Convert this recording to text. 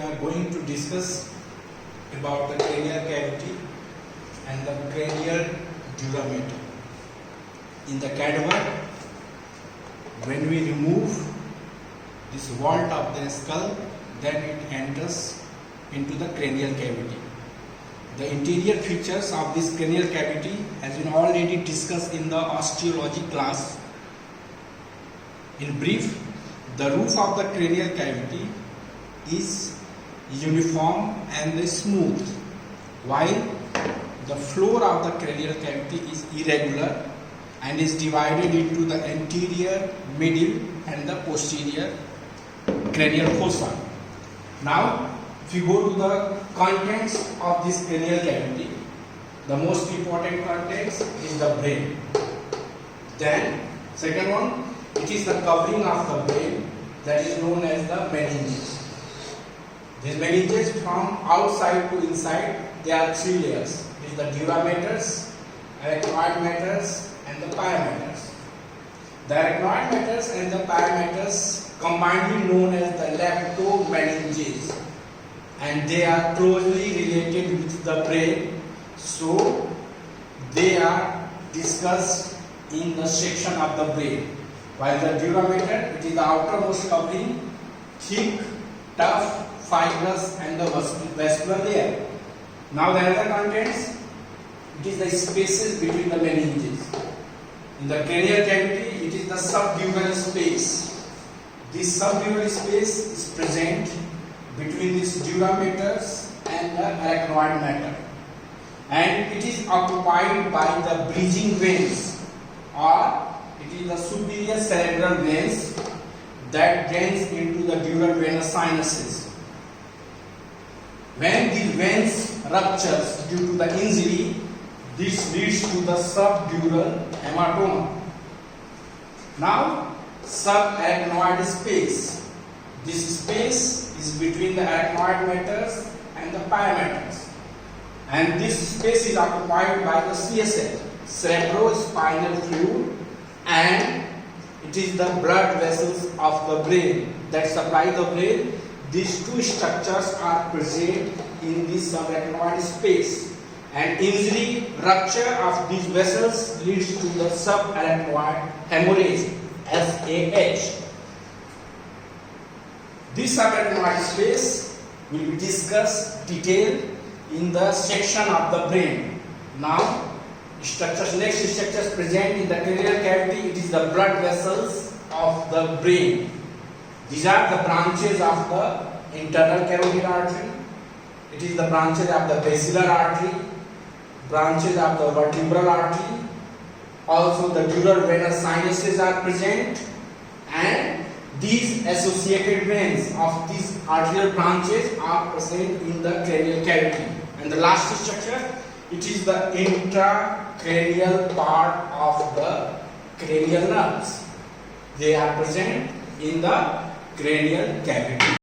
are going to discuss about the cranial cavity and the cranial durameter. In the cadaver, when we remove this vault of the skull, then it enters into the cranial cavity. The interior features of this cranial cavity has been already discussed in the osteology class. In brief, the roof of the cranial cavity is uniform and smooth, while the floor of the cranial cavity is irregular and is divided into the anterior, middle and the posterior cranial fossa. Now, if you go to the contents of this cranial cavity, the most important contents is the brain. Then, second one, it is the covering of the brain that is known as the meninges. These meninges from outside to inside, there are three layers. It is the durameters, arachnoid matters and the pia matters. The arachnoid matters and the pia matters combinedly known as the leptomeninges, and they are closely related with the brain, so they are discussed in the section of the brain. While the durameter, it is the outermost covering, thick, tough, fibrous and the vascular layer. Now the other contents, it is the spaces between the meninges. In the cranial cavity, it is the subdural space. This subdural space is present between these durameters and the arachnoid matter, and it is occupied by the bridging veins, or it is the superior cerebral veins that drains into the dural venous sinuses. When these veins ruptures due to the injury, this leads to the subdural hematoma. Now, subarachnoid space. This space is between the arachnoid matters and the pia matters, and this space is occupied by the CSF, cerebrospinal fluid, and it is the blood vessels of the brain that supply the brain. These two structures are present in this subarachnoid space, and injury, rupture of these vessels leads to the subarachnoid hemorrhage, SAH. This subarachnoid space will be discussed detailed in the section of the brain. Now, next structures present in the cranial cavity, it is the blood vessels of the brain. These are the branches of the internal carotid artery. It is the branches of the basilar artery, branches of the vertebral artery. Also the dural venous sinuses are present, and these associated veins of these arterial branches are present in the cranial cavity. And the last structure, it is the intracranial part of the cranial nerves. They are present in the cranial cavity.